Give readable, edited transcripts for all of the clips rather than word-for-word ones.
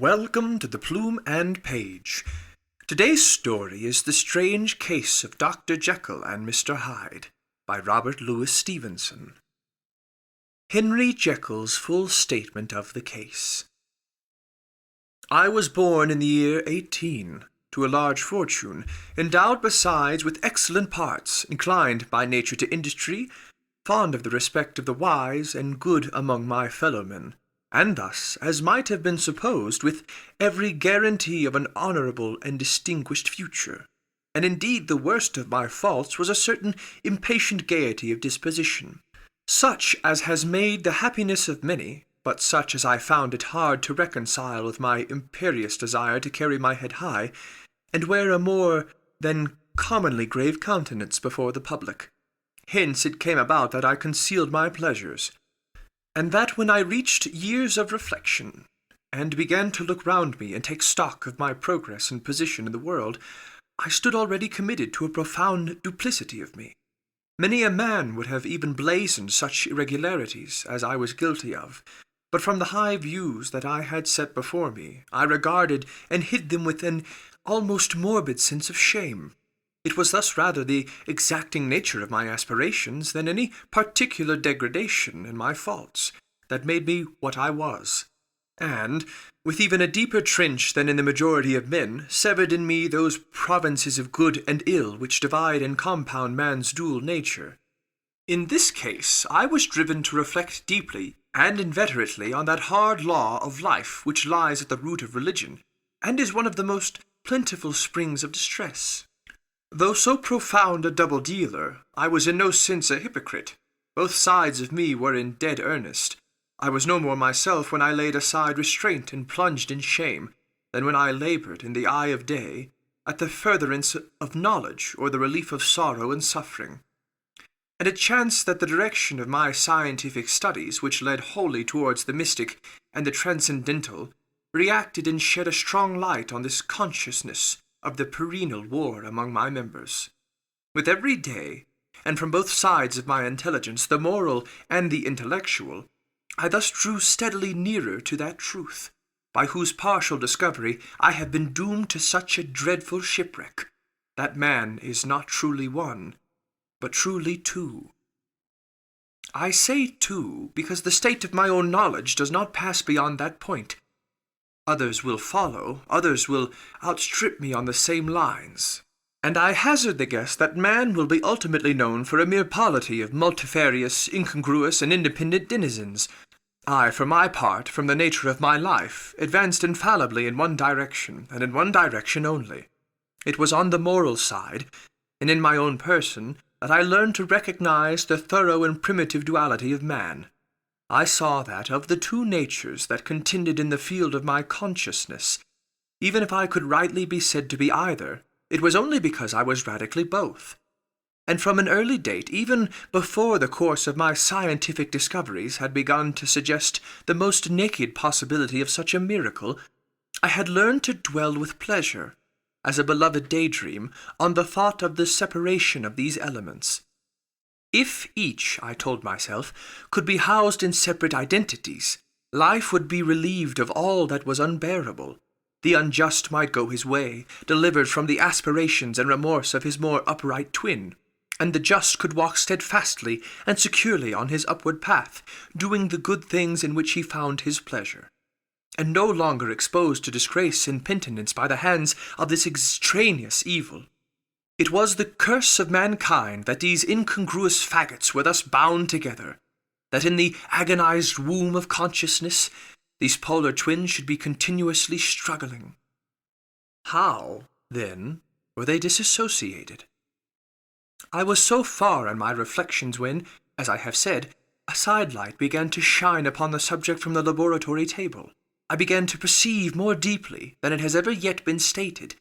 Welcome to the Plume and Page. Today's story is The Strange Case of Dr. Jekyll and Mr. Hyde by Robert Louis Stevenson. Henry Jekyll's full statement of the case. I was born in the year 18, to a large fortune, endowed besides with excellent parts, inclined by nature to industry, fond of the respect of the wise, and good among my fellowmen, and thus, as might have been supposed, with every guarantee of an honourable and distinguished future. And indeed the worst of my faults was a certain impatient gaiety of disposition, such as has made the happiness of many, but such as I found it hard to reconcile with my imperious desire to carry my head high, and wear a more than commonly grave countenance before the public. Hence it came about that I concealed my pleasures, and that when I reached years of reflection, and began to look round me and take stock of my progress and position in the world, I stood already committed to a profound duplicity of me. Many a man would have even blazoned such irregularities as I was guilty of, but from the high views that I had set before me, I regarded and hid them with an almost morbid sense of shame. It was thus rather the exacting nature of my aspirations than any particular degradation in my faults that made me what I was, and, with even a deeper trench than in the majority of men, severed in me those provinces of good and ill which divide and compound man's dual nature. In this case I was driven to reflect deeply and inveterately on that hard law of life which lies at the root of religion, and is one of the most plentiful springs of distress. Though so profound a double-dealer, I was in no sense a hypocrite. Both sides of me were in dead earnest. I was no more myself when I laid aside restraint and plunged in shame, than when I laboured in the eye of day at the furtherance of knowledge or the relief of sorrow and suffering. And it chanced that the direction of my scientific studies, which led wholly towards the mystic and the transcendental, reacted and shed a strong light on this consciousness of the perennial war among my members. With every day, and from both sides of my intelligence, the moral and the intellectual, I thus drew steadily nearer to that truth, by whose partial discovery I have been doomed to such a dreadful shipwreck, that man is not truly one, but truly two. I say two, because the state of my own knowledge does not pass beyond that point. Others will follow, others will outstrip me on the same lines, and I hazard the guess that man will be ultimately known for a mere polity of multifarious, incongruous, and independent denizens. I, for my part, from the nature of my life, advanced infallibly in one direction, and in one direction only. It was on the moral side, and in my own person, that I learned to recognize the thorough and primitive duality of man. I saw that, of the two natures that contended in the field of my consciousness, even if I could rightly be said to be either, it was only because I was radically both. And from an early date, even before the course of my scientific discoveries had begun to suggest the most naked possibility of such a miracle, I had learned to dwell with pleasure, as a beloved daydream, on the thought of the separation of these elements. If each, I told myself, could be housed in separate identities, life would be relieved of all that was unbearable. The unjust might go his way, delivered from the aspirations and remorse of his more upright twin, and the just could walk steadfastly and securely on his upward path, doing the good things in which he found his pleasure, and no longer exposed to disgrace and penitence by the hands of this extraneous evil. It was the curse of mankind that these incongruous faggots were thus bound together, that in the agonized womb of consciousness these polar twins should be continuously struggling. How, then, were they disassociated? I was so far in my reflections when, as I have said, a sidelight began to shine upon the subject from the laboratory table. I began to perceive more deeply than it has ever yet been stated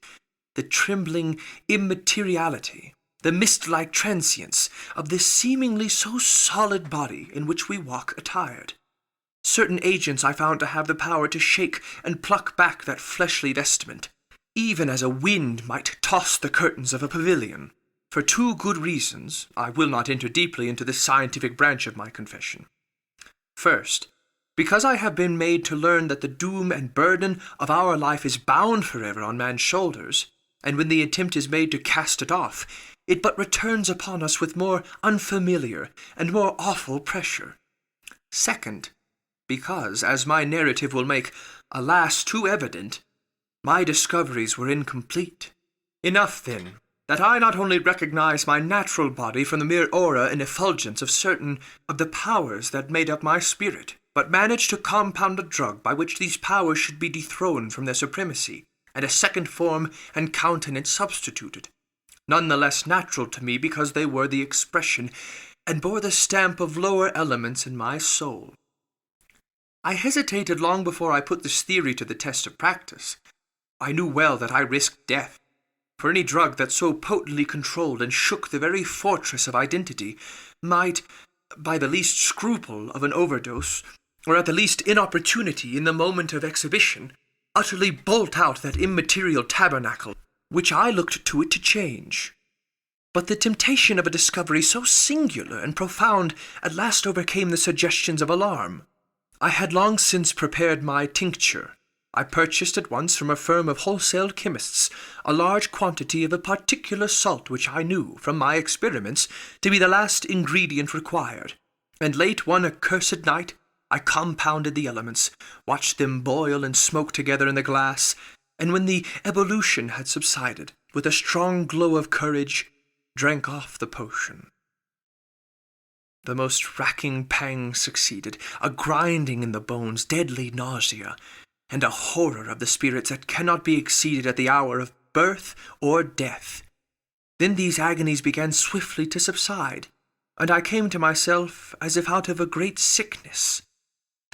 the trembling immateriality, the mist-like transience of this seemingly so solid body in which we walk attired. Certain agents I found to have the power to shake and pluck back that fleshly vestment, even as a wind might toss the curtains of a pavilion, for two good reasons. I will not enter deeply into this scientific branch of my confession. First, Because I have been made to learn that the doom and burden of our life is bound forever on man's shoulders, and when the attempt is made to cast it off, it but returns upon us with more unfamiliar and more awful pressure. Second, because, as my narrative will make, alas, too evident, my discoveries were incomplete. Enough, then, that I not only recognize my natural body from the mere aura and effulgence of certain of the powers that made up my spirit, but manage to compound a drug by which these powers should be dethroned from their supremacy, and a second form and countenance substituted, none the less natural to me because they were the expression and bore the stamp of lower elements in my soul. I hesitated long before I put this theory to the test of practice. I knew well that I risked death, for any drug that so potently controlled and shook the very fortress of identity might, by the least scruple of an overdose, or at the least inopportunity in the moment of exhibition, utterly bolt out that immaterial tabernacle which I looked to it to change. But the temptation of a discovery so singular and profound at last overcame the suggestions of alarm. I had long since prepared my tincture. I purchased at once from a firm of wholesale chemists a large quantity of a particular salt which I knew, from my experiments, to be the last ingredient required, and late one accursed night I compounded the elements, watched them boil and smoke together in the glass, and when the ebullition had subsided, with a strong glow of courage, drank off the potion. The most racking pangs succeeded, a grinding in the bones, deadly nausea, and a horror of the spirits that cannot be exceeded at the hour of birth or death. Then these agonies began swiftly to subside, and I came to myself as if out of a great sickness.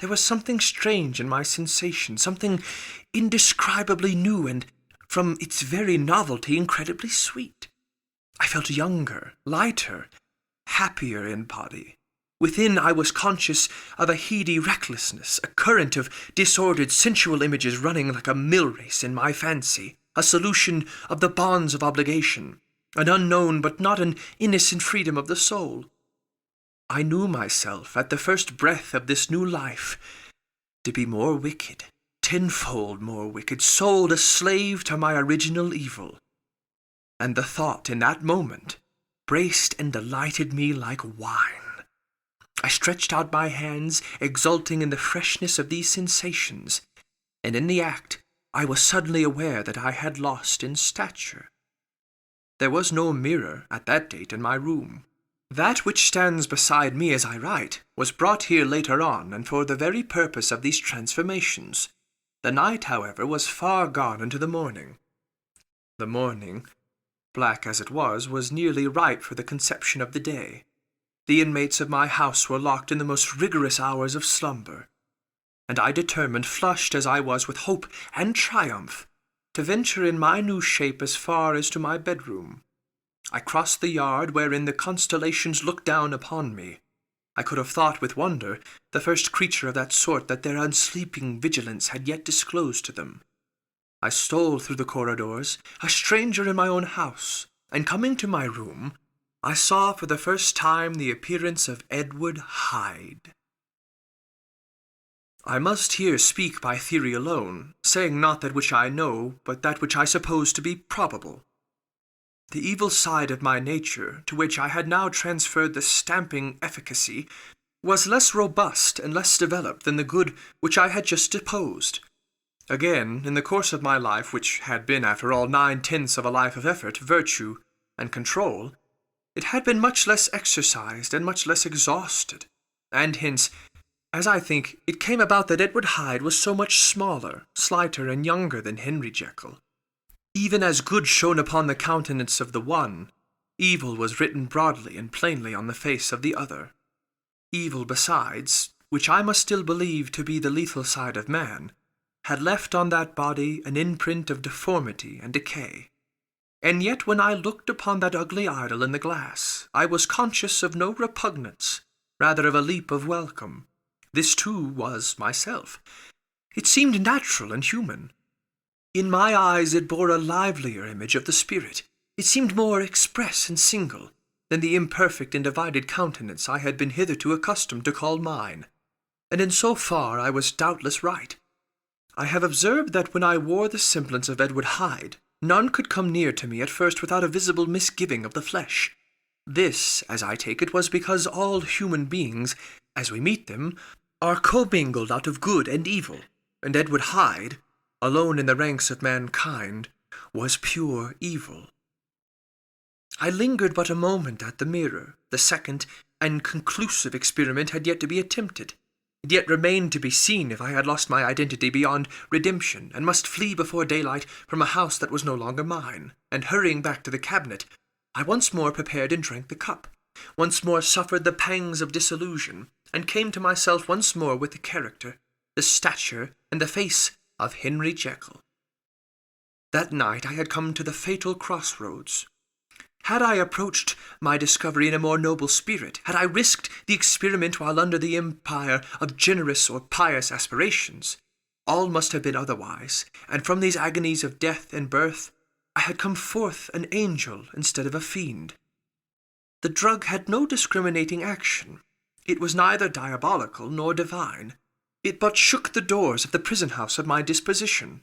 There was something strange in my sensation, something indescribably new and, from its very novelty, incredibly sweet. I felt younger, lighter, happier in body. Within I was conscious of a heady recklessness, a current of disordered sensual images running like a mill-race in my fancy, a solution of the bonds of obligation, an unknown but not an innocent freedom of the soul. I knew myself, at the first breath of this new life, to be more wicked, tenfold more wicked, sold a slave to my original evil. And the thought in that moment braced and delighted me like wine. I stretched out my hands, exulting in the freshness of these sensations, and in the act I was suddenly aware that I had lost in stature. There was no mirror at that date in my room. That which stands beside me as I write was brought here later on, and for the very purpose of these transformations. The night, however, was far gone into the morning. The morning, black as it was nearly ripe for the conception of the day. The inmates of my house were locked in the most rigorous hours of slumber, and I determined, flushed as I was with hope and triumph, to venture in my new shape as far as to my bedroom. I crossed the yard wherein the constellations looked down upon me. I could have thought with wonder the first creature of that sort that their unsleeping vigilance had yet disclosed to them. I stole through the corridors, a stranger in my own house, and coming to my room, I saw for the first time the appearance of Edward Hyde. I must here speak by theory alone, saying not that which I know, but that which I suppose to be probable. The evil side of my nature, to which I had now transferred the stamping efficacy, was less robust and less developed than the good which I had just deposed. Again, in the course of my life, which had been, after all, 9/10 of a life of effort, virtue, and control, it had been much less exercised and much less exhausted, and hence, as I think, it came about that Edward Hyde was so much smaller, slighter, and younger than Henry Jekyll. Even as good shone upon the countenance of the one, evil was written broadly and plainly on the face of the other. Evil, besides, which I must still believe to be the lethal side of man, had left on that body an imprint of deformity and decay. And yet when I looked upon that ugly idol in the glass, I was conscious of no repugnance, rather of a leap of welcome. This, too, was myself. It seemed natural and human. In my eyes it bore a livelier image of the spirit. It seemed more express and single than the imperfect and divided countenance I had been hitherto accustomed to call mine. and in so far I was doubtless right. I have observed that when I wore the semblance of Edward Hyde, none could come near to me at first without a visible misgiving of the flesh. This, as I take it, was because all human beings, as we meet them, are commingled out of good and evil, and Edward Hyde, alone in the ranks of mankind, was pure evil. I lingered but a moment at the mirror. The second and conclusive experiment had yet to be attempted. It yet remained to be seen if I had lost my identity beyond redemption, and must flee before daylight from a house that was no longer mine, and hurrying back to the cabinet, I once more prepared and drank the cup, once more suffered the pangs of disillusion, and came to myself once more with the character, the stature, and the face of Henry Jekyll. That night I had come to the fatal crossroads. Had I approached my discovery in a more noble spirit, had I risked the experiment while under the empire of generous or pious aspirations, all must have been otherwise, and from these agonies of death and birth I had come forth an angel instead of a fiend. The drug had no discriminating action. It was neither diabolical nor divine. It but shook the doors of the prison-house of my disposition,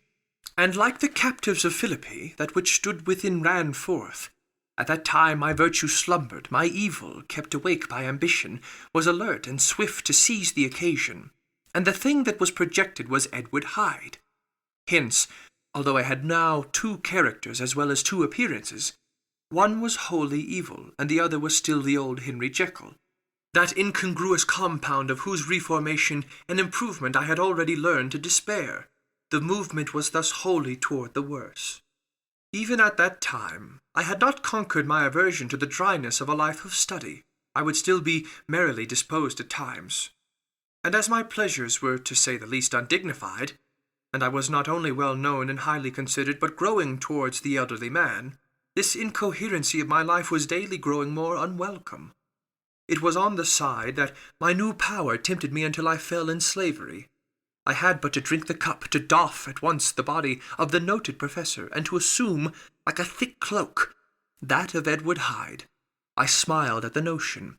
and like the captives of Philippi, that which stood within ran forth. At that time my virtue slumbered, my evil, kept awake by ambition, was alert and swift to seize the occasion, and the thing that was projected was Edward Hyde. Hence, although I had now two characters as well as two appearances, one was wholly evil, and the other was still the old Henry Jekyll, that incongruous compound of whose reformation and improvement I had already learned to despair. The movement was thus wholly toward the worse. Even at that time, I had not conquered my aversion to the dryness of a life of study. I would still be merrily disposed at times. And as my pleasures were, to say the least, undignified, and I was not only well known and highly considered, but growing towards the elderly man, this incoherency of my life was daily growing more unwelcome. It was on the side that my new power tempted me until I fell in slavery. I had but to drink the cup, to doff at once the body of the noted professor, and to assume, like a thick cloak, that of Edward Hyde. I smiled at the notion.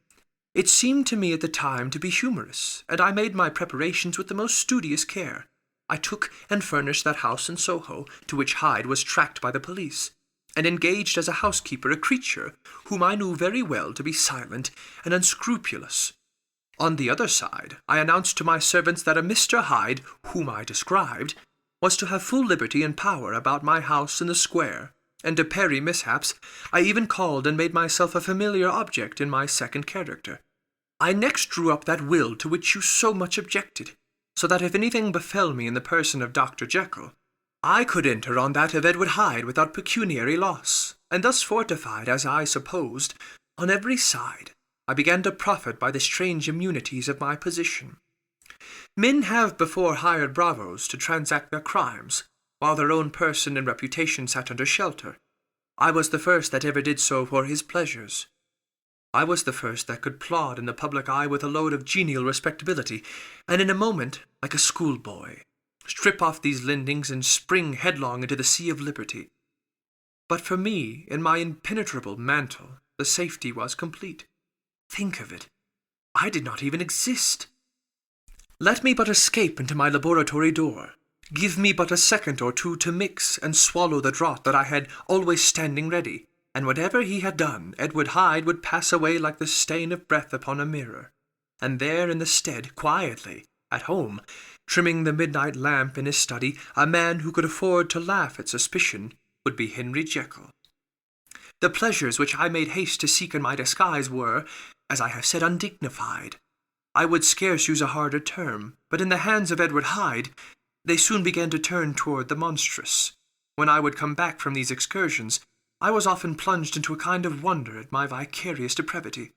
It seemed to me at the time to be humorous, and I made my preparations with the most studious care. I took and furnished that house in Soho, to which Hyde was tracked by the police, and engaged as a housekeeper a creature whom I knew very well to be silent and unscrupulous. On the other side, I announced to my servants that a Mr. Hyde, whom I described, was to have full liberty and power about my house in the square, and to parry mishaps, I even called and made myself a familiar object in my second character. I next drew up that will to which you so much objected, so that if anything befell me in the person of Dr. Jekyll, I could enter on that of Edward Hyde without pecuniary loss, and thus fortified, as I supposed, on every side, I began to profit by the strange immunities of my position. Men have before hired bravos to transact their crimes, while their own person and reputation sat under shelter. I was the first that ever did so for his pleasures. I was the first that could plod in the public eye with a load of genial respectability, and in a moment, like a schoolboy, strip off these lendings and spring headlong into the sea of liberty. But for me, in my impenetrable mantle, the safety was complete. Think of it. I did not even exist. Let me but escape into my laboratory door. Give me but a second or two to mix and swallow the draught that I had always standing ready, and whatever he had done, Edward Hyde would pass away like the stain of breath upon a mirror. And there in the stead, quietly, at home, trimming the midnight lamp in his study, a man who could afford to laugh at suspicion would be Henry Jekyll. The pleasures which I made haste to seek in my disguise were, as I have said, undignified. I would scarce use a harder term, but in the hands of Edward Hyde they soon began to turn toward the monstrous. When I would come back from these excursions, I was often plunged into a kind of wonder at my vicarious depravity.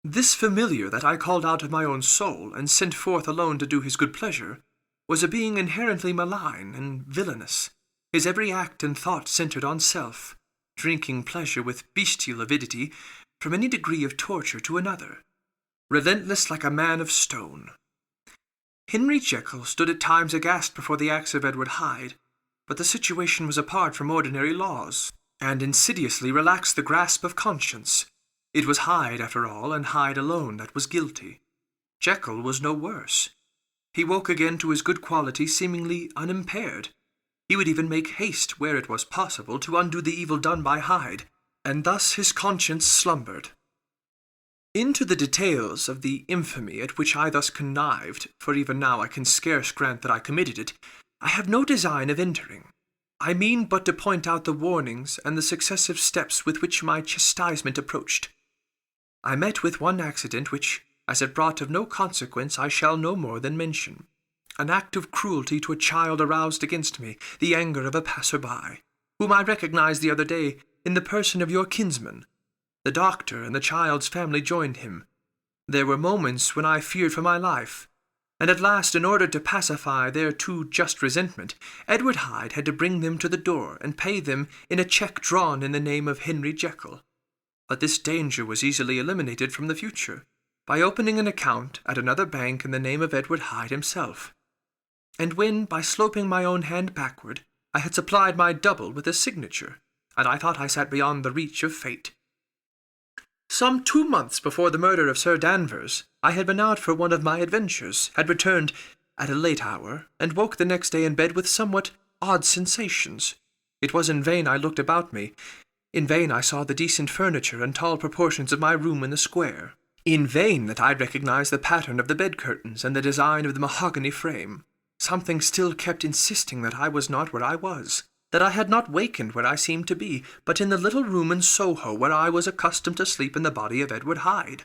This familiar that I called out of my own soul, and sent forth alone to do his good pleasure, was a being inherently malign and villainous. His every act and thought centred on self, drinking pleasure with bestial avidity from any degree of torture to another, relentless like a man of stone. Henry Jekyll stood at times aghast before the acts of Edward Hyde, but the situation was apart from ordinary laws, and insidiously relaxed the grasp of conscience. It was Hyde, after all, and Hyde alone, that was guilty. Jekyll was no worse. He woke again to his good qualities seemingly unimpaired. He would even make haste, where it was possible, to undo the evil done by Hyde, and thus his conscience slumbered. Into the details of the infamy at which I thus connived, for even now I can scarce grant that I committed it, I have no design of entering. I mean but to point out the warnings and the successive steps with which my chastisement approached. I met with one accident which, as it brought of no consequence, I shall no more than mention. An act of cruelty to a child aroused against me the anger of a passer-by, whom I recognized the other day in the person of your kinsman. The doctor and the child's family joined him. There were moments when I feared for my life, and at last, in order to pacify their too just resentment, Edward Hyde had to bring them to the door and pay them in a cheque drawn in the name of Henry Jekyll. But this danger was easily eliminated from the future, by opening an account at another bank in the name of Edward Hyde himself. And when, by sloping my own hand backward, I had supplied my double with a signature, and I thought I sat beyond the reach of fate. Some 2 months before the murder of Sir Danvers, I had been out for one of my adventures, had returned at a late hour, and woke the next day in bed with somewhat odd sensations. It was in vain I looked about me. In vain I saw the decent furniture and tall proportions of my room in the square. In vain that I recognized the pattern of the bed-curtains and the design of the mahogany frame. Something still kept insisting that I was not where I was, that I had not wakened where I seemed to be, but in the little room in Soho where I was accustomed to sleep in the body of Edward Hyde.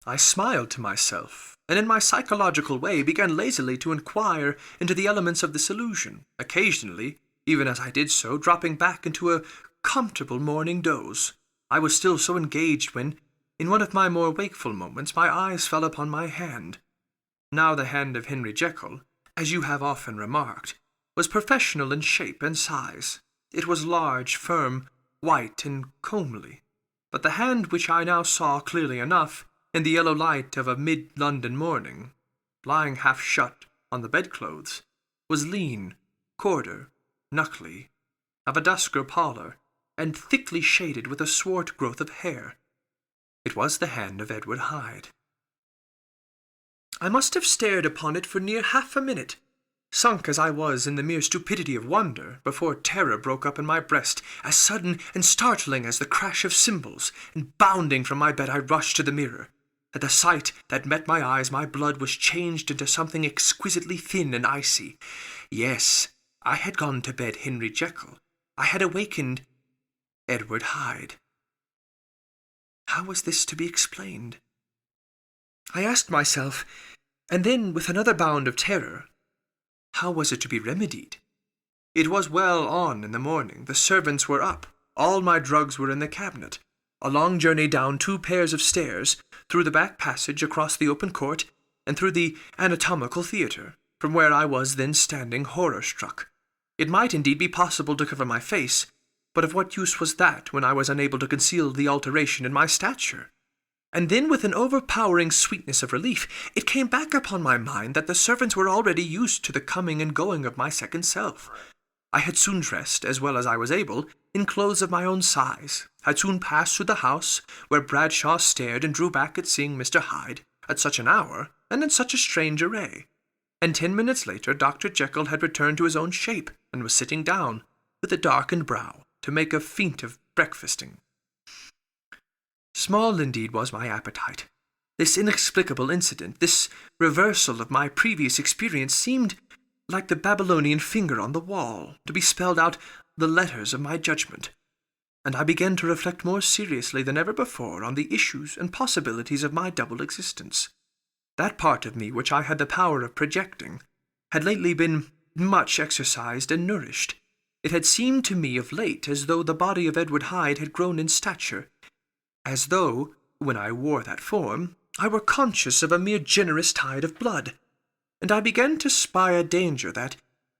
I smiled to myself, and in my psychological way began lazily to inquire into the elements of this illusion, occasionally, even as I did so, dropping back into a comfortable morning doze. I was still so engaged when, in one of my more wakeful moments, my eyes fell upon my hand. Now the hand of Henry Jekyll, as you have often remarked, was professional in shape and size. It was large, firm, white, and comely. But the hand which I now saw clearly enough, in the yellow light of a mid-London morning, lying half shut on the bedclothes, was lean, coarder, knuckly, of a dusker pallor, and thickly shaded with a swart growth of hair. It was the hand of Edward Hyde. I must have stared upon it for near half a minute, sunk as I was in the mere stupidity of wonder, before terror broke up in my breast, as sudden and startling as the crash of cymbals, and bounding from my bed I rushed to the mirror. At the sight that met my eyes my blood was changed into something exquisitely thin and icy. Yes, I had gone to bed Henry Jekyll. I had awakened Edward Hyde. How was this to be explained? I asked myself, and then, with another bound of terror, how was it to be remedied? It was well on in the morning. The servants were up. All my drugs were in the cabinet. A long journey down 2 pairs of stairs, through the back passage, across the open court, and through the anatomical theatre, from where I was then standing horror-struck. It might indeed be possible to cover my face, but of what use was that when I was unable to conceal the alteration in my stature? And then, with an overpowering sweetness of relief, it came back upon my mind that the servants were already used to the coming and going of my second self. I had soon dressed, as well as I was able, in clothes of my own size, had soon passed through the house, where Bradshaw stared and drew back at seeing Mr. Hyde, at such an hour, and in such a strange array. And 10 minutes later Dr. Jekyll had returned to his own shape, and was sitting down, with a darkened brow, to make a feint of breakfasting. Small indeed was my appetite. This inexplicable incident, this reversal of my previous experience, seemed, like the Babylonian finger on the wall, to be spelled out the letters of my judgment, and I began to reflect more seriously than ever before on the issues and possibilities of my double existence. That part of me which I had the power of projecting had lately been much exercised and nourished. It had seemed to me of late as though the body of Edward Hyde had grown in stature, as though, when I wore that form, I were conscious of a mere generous tide of blood, and I began to spy a danger that,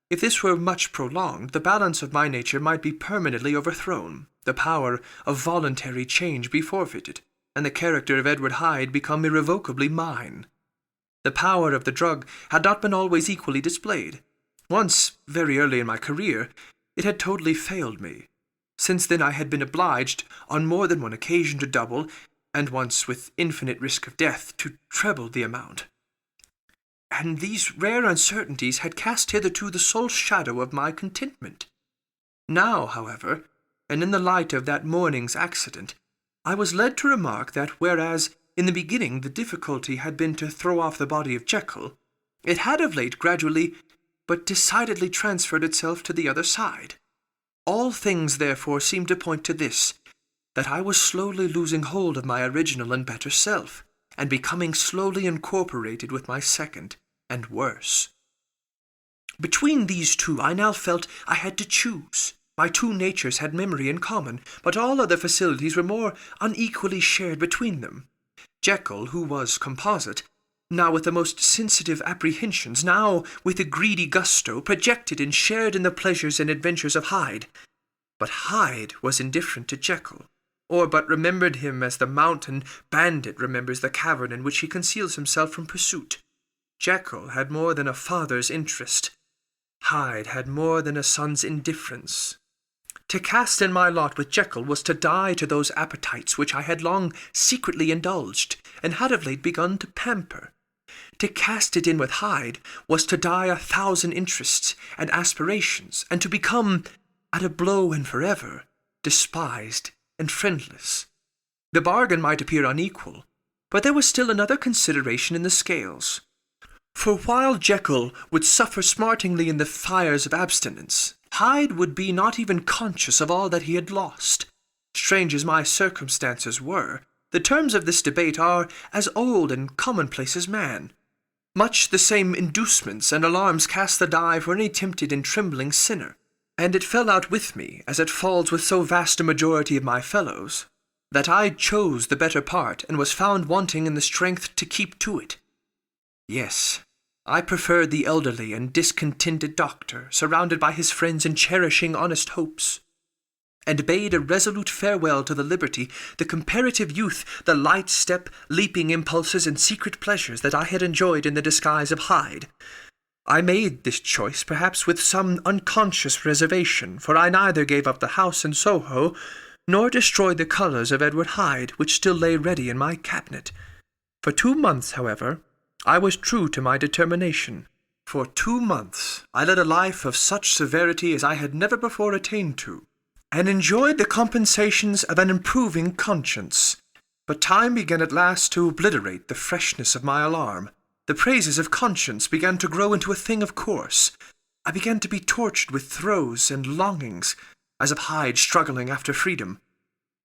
if this were much prolonged, the balance of my nature might be permanently overthrown, the power of voluntary change be forfeited, and the character of Edward Hyde become irrevocably mine. The power of the drug had not been always equally displayed. Once, very early in my career, it had totally failed me. Since then I had been obliged, on more than one occasion, to double, and once, with infinite risk of death, to treble the amount. and these rare uncertainties had cast hitherto the sole shadow of my contentment. Now, however, and in the light of that morning's accident, I was led to remark that whereas in the beginning the difficulty had been to throw off the body of Jekyll, it had of late gradually but decidedly transferred itself to the other side. All things therefore seemed to point to this, that I was slowly losing hold of my original and better self, and becoming slowly incorporated with my second and worse. Between these two I now felt I had to choose. My two natures had memory in common, but all other facilities were more unequally shared between them. Jekyll, who was composite, now with the most sensitive apprehensions, now with a greedy gusto, projected and shared in the pleasures and adventures of Hyde. But Hyde was indifferent to Jekyll, or but remembered him as the mountain bandit remembers the cavern in which he conceals himself from pursuit. Jekyll had more than a father's interest. Hyde had more than a son's indifference. To cast in my lot with Jekyll was to die to those appetites which I had long secretly indulged, and had of late begun to pamper. To cast it in with Hyde was to die 1,000 interests and aspirations, and to become, at a blow and forever, despised and friendless. The bargain might appear unequal, but there was still another consideration in the scales. For while Jekyll would suffer smartingly in the fires of abstinence, Hyde would be not even conscious of all that he had lost. Strange as my circumstances were, the terms of this debate are as old and commonplace as man. Much the same inducements and alarms cast the die for any tempted and trembling sinner, and it fell out with me, as it falls with so vast a majority of my fellows, that I chose the better part, and was found wanting in the strength to keep to it. Yes, I preferred the elderly and discontented doctor, surrounded by his friends and cherishing honest hopes, and bade a resolute farewell to the liberty, the comparative youth, the light step, leaping impulses, and secret pleasures that I had enjoyed in the disguise of Hyde. I made this choice perhaps with some unconscious reservation, for I neither gave up the house in Soho, nor destroyed the colours of Edward Hyde, which still lay ready in my cabinet. For 2 months, however, I was true to my determination. For 2 months I led a life of such severity as I had never before attained to, and enjoyed the compensations of an improving conscience. But time began at last to obliterate the freshness of my alarm. The praises of conscience began to grow into a thing of course. I began to be tortured with throes and longings, as of Hyde struggling after freedom.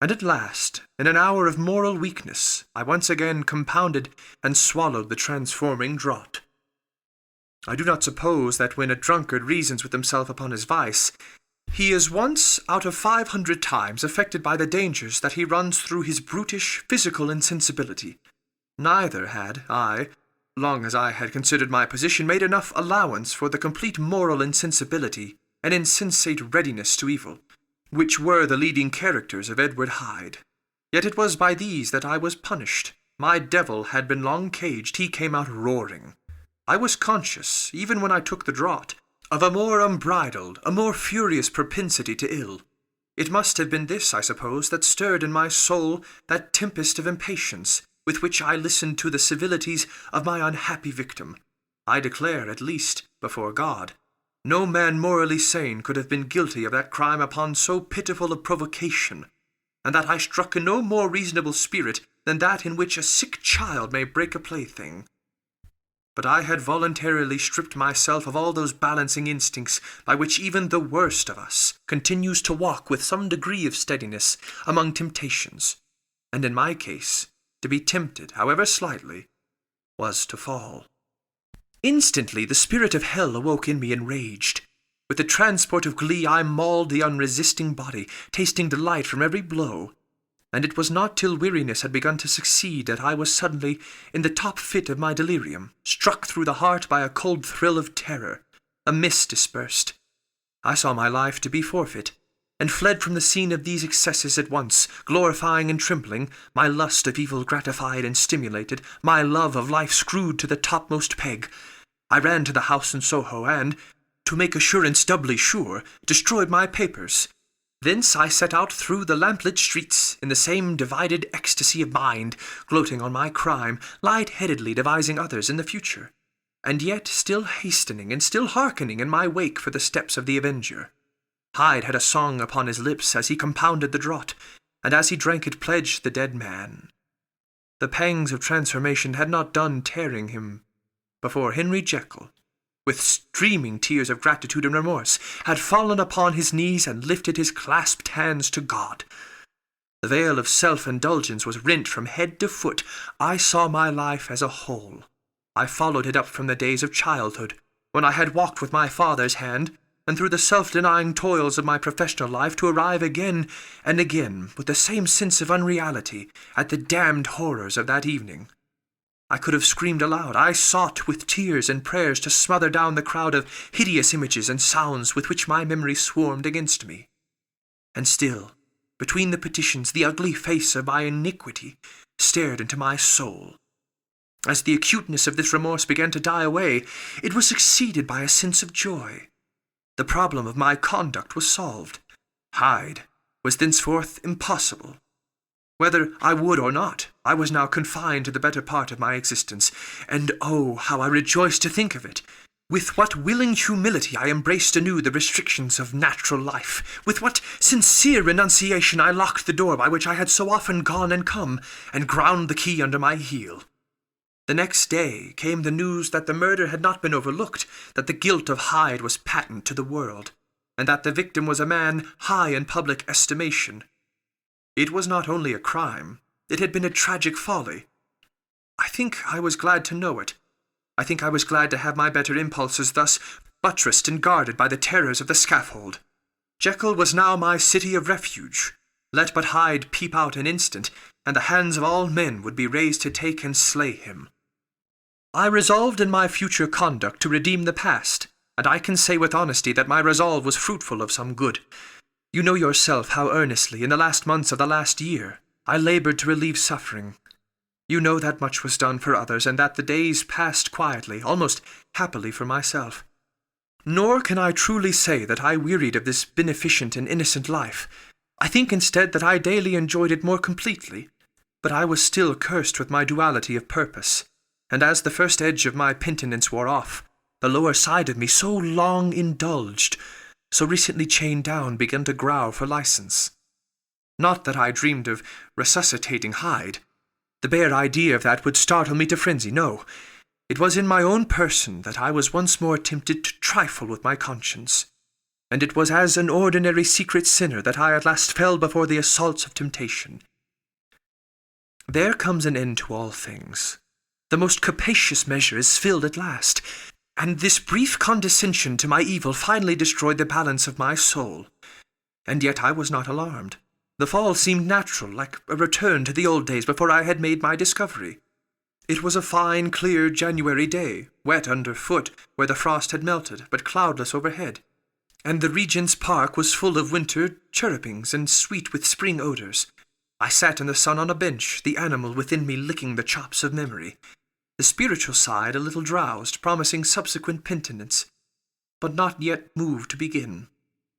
And at last, in an hour of moral weakness, I once again compounded and swallowed the transforming draught. I do not suppose that when a drunkard reasons with himself upon his vice, he is once out of 500 times affected by the dangers that he runs through his brutish physical insensibility. Neither had I, long as I had considered my position, made enough allowance for the complete moral insensibility and insensate readiness to evil, which were the leading characters of Edward Hyde. Yet it was by these that I was punished. My devil had been long caged, he came out roaring. I was conscious, even when I took the draught, of a more unbridled, a more furious propensity to ill. It must have been this, I suppose, that stirred in my soul that tempest of impatience, with which I listened to the civilities of my unhappy victim. I declare, at least, before God, no man morally sane could have been guilty of that crime upon so pitiful a provocation, and that I struck in no more reasonable spirit than that in which a sick child may break a plaything. But I had voluntarily stripped myself of all those balancing instincts by which even the worst of us continues to walk with some degree of steadiness among temptations, and in my case, to be tempted, however slightly, was to fall. Instantly the spirit of hell awoke in me enraged. With the transport of glee I mauled the unresisting body, tasting delight from every blow. And it was not till weariness had begun to succeed that I was suddenly, in the top fit of my delirium, struck through the heart by a cold thrill of terror. A mist dispersed. I saw my life to be forfeit, and fled from the scene of these excesses at once, glorifying and trembling, my lust of evil gratified and stimulated, my love of life screwed to the topmost peg. I ran to the house in Soho, and, to make assurance doubly sure, destroyed my papers. Thence I set out through the lamplit streets, in the same divided ecstasy of mind, gloating on my crime, light-headedly devising others in the future. and yet still hastening and still hearkening in my wake for the steps of the avenger. Hyde had a song upon his lips as he compounded the draught, and as he drank it pledged the dead man. The pangs of transformation had not done tearing him before Henry Jekyll, with streaming tears of gratitude and remorse, had fallen upon his knees and lifted his clasped hands to God. The veil of self-indulgence was rent from head to foot. I saw my life as a whole. I followed it up from the days of childhood, when I had walked with my father's hand, and through the self-denying toils of my professional life to arrive again and again, with the same sense of unreality, at the damned horrors of that evening. I could have screamed aloud. I sought with tears and prayers to smother down the crowd of hideous images and sounds with which my memory swarmed against me. And still, between the petitions, the ugly face of my iniquity stared into my soul. As the acuteness of this remorse began to die away, it was succeeded by a sense of joy. The problem of my conduct was solved. Hyde was thenceforth impossible. Whether I would or not, I was now confined to the better part of my existence, and oh, how I rejoiced to think of it! With what willing humility I embraced anew the restrictions of natural life! With what sincere renunciation I locked the door by which I had so often gone and come, and ground the key under my heel! The next day came the news that the murder had not been overlooked, that the guilt of Hyde was patent to the world, and that the victim was a man high in public estimation. It was not only a crime, it had been a tragic folly. I think I was glad to know it. I think I was glad to have my better impulses thus buttressed and guarded by the terrors of the scaffold. Jekyll was now my city of refuge. Let but Hyde peep out an instant, and the hands of all men would be raised to take and slay him. I resolved in my future conduct to redeem the past, and I can say with honesty that my resolve was fruitful of some good. You know yourself how earnestly, in the last months of the last year, I labored to relieve suffering. You know that much was done for others, and that the days passed quietly, almost happily for myself. Nor can I truly say that I wearied of this beneficent and innocent life. I think instead that I daily enjoyed it more completely, but I was still cursed with my duality of purpose, and as the first edge of my penitence wore off, the lower side of me, so long indulged, so recently chained down, began to growl for license. Not that I dreamed of resuscitating Hyde. The bare idea of that would startle me to frenzy, no. It was in my own person that I was once more tempted to trifle with my conscience, and it was as an ordinary secret sinner that I at last fell before the assaults of temptation. There comes an end to all things. The most capacious measure is filled at last, and this brief condescension to my evil finally destroyed the balance of my soul. And yet I was not alarmed. The fall seemed natural, like a return to the old days before I had made my discovery. It was a fine, clear January day, wet underfoot where the frost had melted, but cloudless overhead, and the Regent's Park was full of winter chirrupings and sweet with spring odours. I sat in the sun on a bench, the animal within me licking the chops of memory. The spiritual side a little drowsed, promising subsequent penitence, but not yet moved to begin.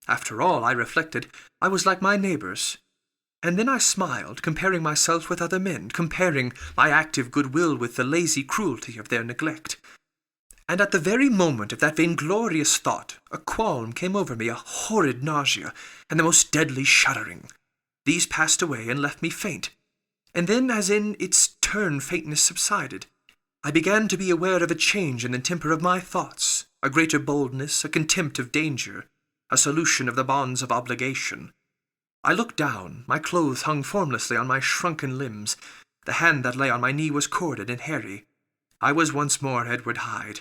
After all, I reflected, I was like my neighbours. And then I smiled, comparing myself with other men, comparing my active goodwill with the lazy cruelty of their neglect. And at the very moment of that vainglorious thought, a qualm came over me, a horrid nausea, and the most deadly shuddering. These passed away and left me faint, and then, as in its turn faintness subsided, I began to be aware of a change in the temper of my thoughts, a greater boldness, a contempt of danger, a solution of the bonds of obligation. I looked down. My clothes hung formlessly on my shrunken limbs. The hand that lay on my knee was corded and hairy. I was once more Edward Hyde.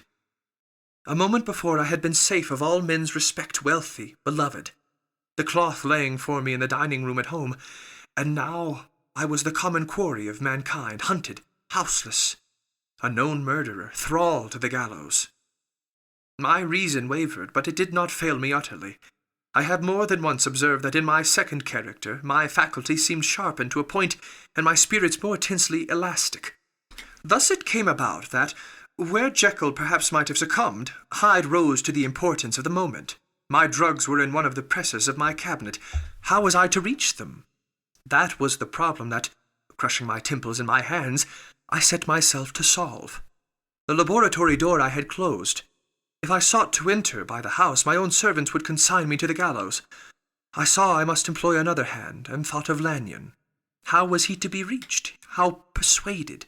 A moment before I had been safe of all men's respect, wealthy, beloved, the cloth laying for me in the dining-room at home, and now I was the common quarry of mankind, hunted, houseless, a known murderer, thrall to the gallows. My reason wavered, but it did not fail me utterly. I have more than once observed that in my second character my faculty seemed sharpened to a point, and my spirits more tensely elastic. Thus it came about that, where Jekyll perhaps might have succumbed, Hyde rose to the importance of the moment. My drugs were in one of the presses of my cabinet. How was I to reach them? That was the problem that, crushing my temples in my hands, I set myself to solve. The laboratory door I had closed. If I sought to enter by the house, my own servants would consign me to the gallows. I saw I must employ another hand, and thought of Lanyon. How was he to be reached? How persuaded?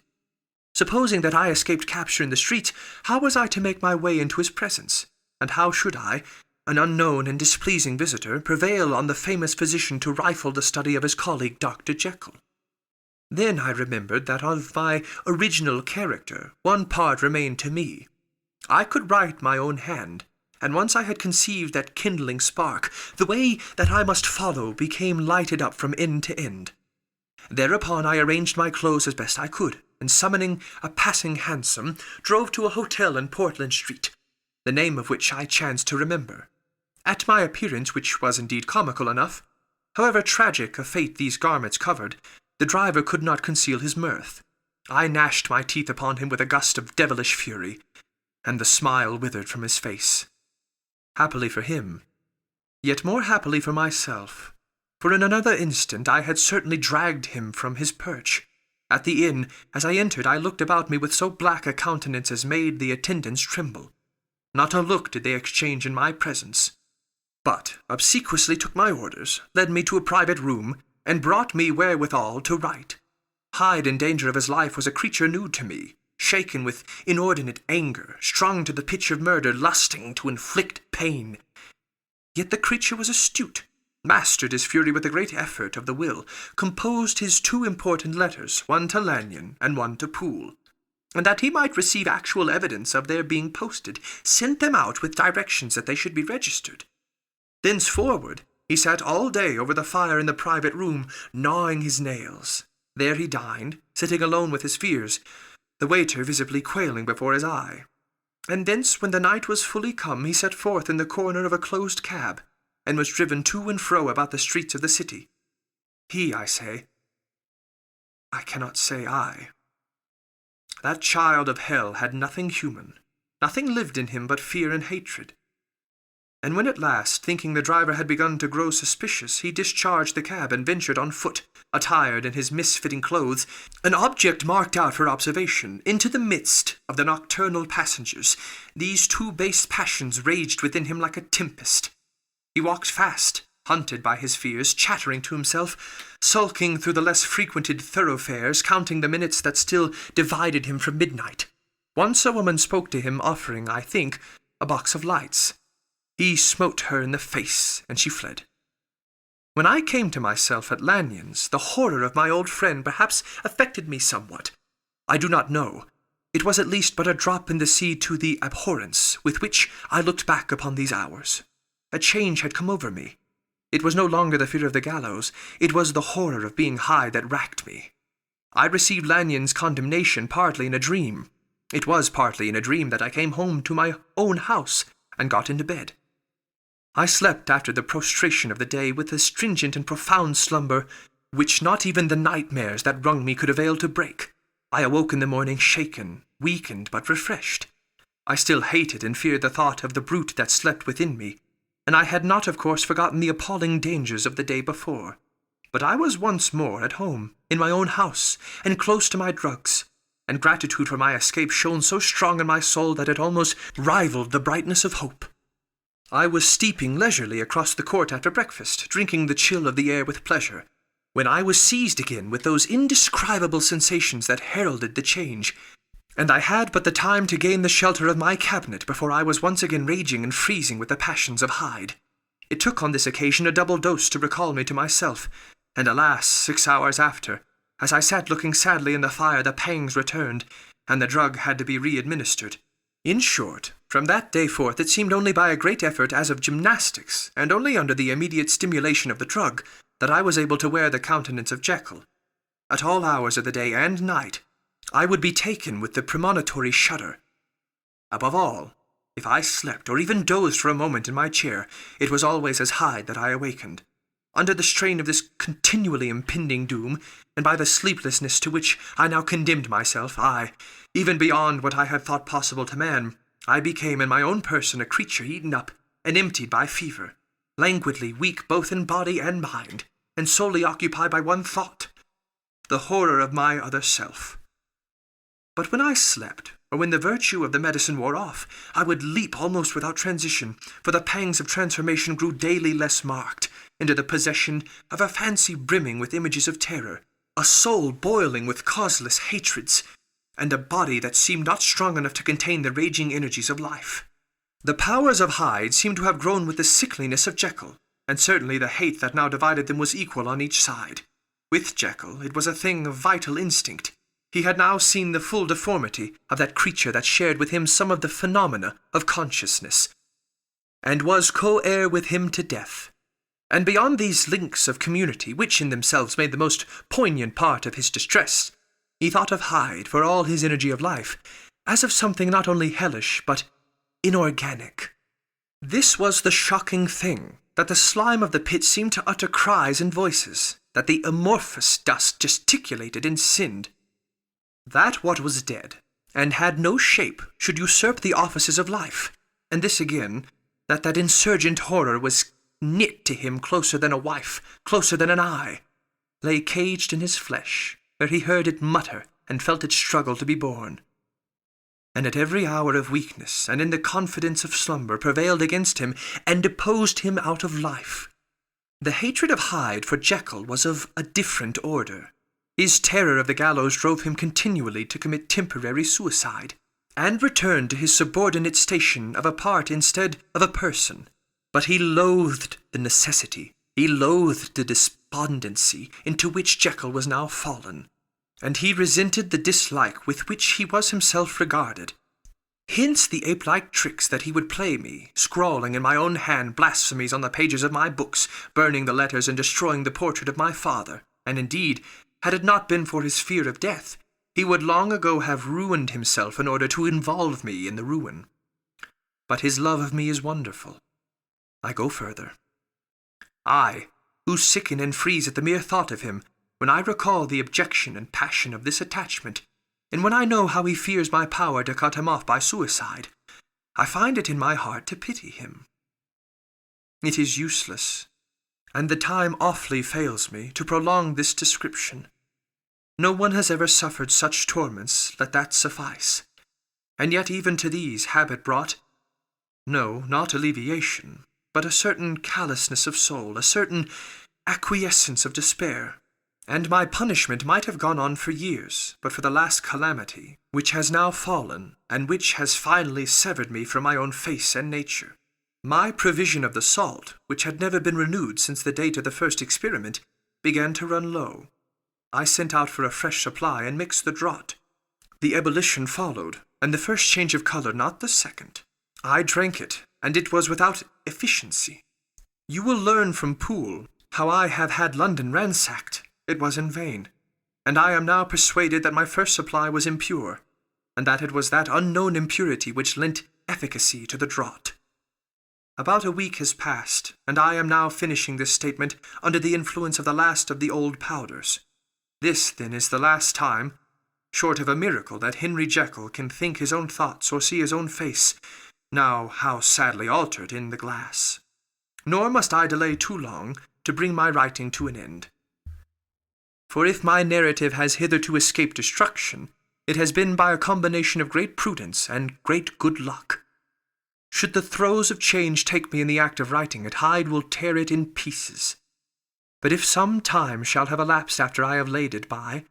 Supposing that I escaped capture in the streets, how was I to make my way into his presence? And how should I, an unknown and displeasing visitor, prevail on the famous physician to rifle the study of his colleague Dr. Jekyll? Then I remembered that of my original character, one part remained to me. I could write my own hand, and once I had conceived that kindling spark, the way that I must follow became lighted up from end to end. Thereupon I arranged my clothes as best I could, and summoning a passing hansom, drove to a hotel in Portland Street, the name of which I chanced to remember. At my appearance, which was indeed comical enough, however tragic a fate these garments covered, the driver could not conceal his mirth. I gnashed my teeth upon him with a gust of devilish fury, and the smile withered from his face. Happily for him, yet more happily for myself, for in another instant I had certainly dragged him from his perch. At the inn, as I entered, I looked about me with so black a countenance as made the attendants tremble. Not a look did they exchange in my presence, but obsequiously took my orders, led me to a private room, and brought me wherewithal to write. Hyde, in danger of his life, was a creature new to me, shaken with inordinate anger, strung to the pitch of murder, lusting to inflict pain. Yet the creature was astute, mastered his fury with a great effort of the will, composed his 2 important letters, one to Lanyon and one to Poole, and that he might receive actual evidence of their being posted, sent them out with directions that they should be registered. Thenceforward he sat all day over the fire in the private room, gnawing his nails. There he dined, sitting alone with his fears, the waiter visibly quailing before his eye. And thence, when the night was fully come, he set forth in the corner of a closed cab, and was driven to and fro about the streets of the city. He, I say. I cannot say I. That child of hell had nothing human. Nothing lived in him but fear and hatred. And when at last, thinking the driver had begun to grow suspicious, he discharged the cab and ventured on foot, attired in his misfitting clothes, an object marked out for observation, into the midst of the nocturnal passengers, these 2 base passions raged within him like a tempest. He walked fast, hunted by his fears, chattering to himself, sulking through the less frequented thoroughfares, counting the minutes that still divided him from midnight. Once a woman spoke to him, offering, I think, a box of lights. He smote her in the face, and she fled. When I came to myself at Lanyon's, the horror of my old friend perhaps affected me somewhat. I do not know. It was at least but a drop in the sea to the abhorrence with which I looked back upon these hours. A change had come over me. It was no longer the fear of the gallows. It was the horror of being Hyde that racked me. I received Lanyon's condemnation partly in a dream. It was partly in a dream that I came home to my own house and got into bed. I slept after the prostration of the day with a stringent and profound slumber which not even the nightmares that wrung me could avail to break. I awoke in the morning shaken, weakened, but refreshed. I still hated and feared the thought of the brute that slept within me, and I had not, of course, forgotten the appalling dangers of the day before. But I was once more at home, in my own house, and close to my drugs, and gratitude for my escape shone so strong in my soul that it almost rivaled the brightness of hope. I was steeping leisurely across the court after breakfast, drinking the chill of the air with pleasure, when I was seized again with those indescribable sensations that heralded the change, and I had but the time to gain the shelter of my cabinet before I was once again raging and freezing with the passions of Hyde. It took on this occasion a double dose to recall me to myself, and alas, 6 hours after, as I sat looking sadly in the fire, the pangs returned, and the drug had to be re-administered. In short, from that day forth it seemed only by a great effort as of gymnastics, and only under the immediate stimulation of the drug, that I was able to wear the countenance of Jekyll. At all hours of the day and night, I would be taken with the premonitory shudder. Above all, if I slept or even dozed for a moment in my chair, it was always as Hyde that I awakened. Under the strain of this continually impending doom, and by the sleeplessness to which I now condemned myself, even beyond what I had thought possible to man, I became in my own person a creature eaten up and emptied by fever, languidly weak both in body and mind, and solely occupied by one thought, the horror of my other self. But when I slept, or when the virtue of the medicine wore off, I would leap almost without transition, for the pangs of transformation grew daily less marked, into the possession of a fancy brimming with images of terror, a soul boiling with causeless hatreds, and a body that seemed not strong enough to contain the raging energies of life. The powers of Hyde seemed to have grown with the sickliness of Jekyll, and certainly the hate that now divided them was equal on each side. With Jekyll it was a thing of vital instinct. He had now seen the full deformity of that creature that shared with him some of the phenomena of consciousness, and was co-heir with him to death. And beyond these links of community, which in themselves made the most poignant part of his distress, he thought of Hyde, for all his energy of life, as of something not only hellish, but inorganic. This was the shocking thing, that the slime of the pit seemed to utter cries and voices, that the amorphous dust gesticulated and sinned, that what was dead, and had no shape, should usurp the offices of life, and this again, that insurgent horror was knit to him closer than a wife, closer than an eye, lay caged in his flesh, where he heard it mutter and felt it struggle to be born, and at every hour of weakness and in the confidence of slumber prevailed against him and deposed him out of life. The hatred of Hyde for Jekyll was of a different order. His terror of the gallows drove him continually to commit temporary suicide, and return to his subordinate station of a part instead of a person. But he loathed the necessity, he loathed the despondency into which Jekyll was now fallen, and he resented the dislike with which he was himself regarded. Hence the ape-like tricks that he would play me, scrawling in my own hand blasphemies on the pages of my books, burning the letters and destroying the portrait of my father, and indeed, had it not been for his fear of death, he would long ago have ruined himself in order to involve me in the ruin. But his love of me is wonderful. I go further. I, who sicken and freeze at the mere thought of him, when I recall the abjection and passion of this attachment, and when I know how he fears my power to cut him off by suicide, I find it in my heart to pity him. It is useless, and the time awfully fails me to prolong this description. No one has ever suffered such torments, let that suffice. And yet even to these habit brought, no, not alleviation, but a certain callousness of soul, a certain acquiescence of despair. And my punishment might have gone on for years, but for the last calamity, which has now fallen, and which has finally severed me from my own face and nature. My provision of the salt, which had never been renewed since the date of the first experiment, began to run low. I sent out for a fresh supply and mixed the draught. The ebullition followed, and the first change of colour, not the second. I drank it, and it was without efficiency. You will learn from Poole how I have had London ransacked. It was in vain, and I am now persuaded that my first supply was impure, and that it was that unknown impurity which lent efficacy to the draught. About a week has passed, and I am now finishing this statement under the influence of the last of the old powders. This, then, is the last time, short of a miracle, that Henry Jekyll can think his own thoughts or see his own face, now how sadly altered, in the glass. Nor must I delay too long to bring my writing to an end. For if my narrative has hitherto escaped destruction, it has been by a combination of great prudence and great good luck. Should the throes of change take me in the act of writing it, Hyde will tear it in pieces. But if some time shall have elapsed after I have laid it by,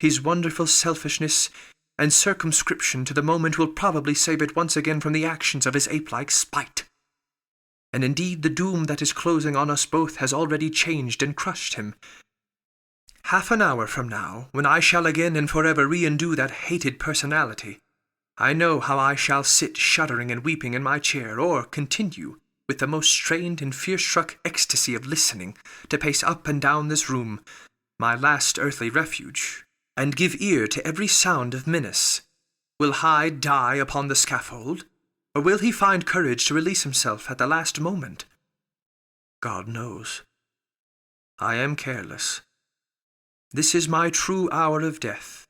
his wonderful selfishness and circumscription to the moment will probably save it once again from the actions of his ape-like spite. And indeed the doom that is closing on us both has already changed and crushed him. Half an hour from now, when I shall again and forever re-undo that hated personality, I know how I shall sit shuddering and weeping in my chair, or continue, with the most strained and fear-struck ecstasy of listening, to pace up and down this room, my last earthly refuge, and give ear to every sound of menace. Will Hyde die upon the scaffold, or will he find courage to release himself at the last moment? God knows. I am careless. This is my true hour of death,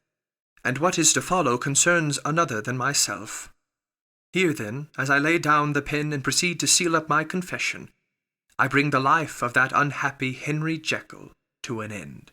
and what is to follow concerns another than myself. Here, then, as I lay down the pen and proceed to seal up my confession, I bring the life of that unhappy Henry Jekyll to an end.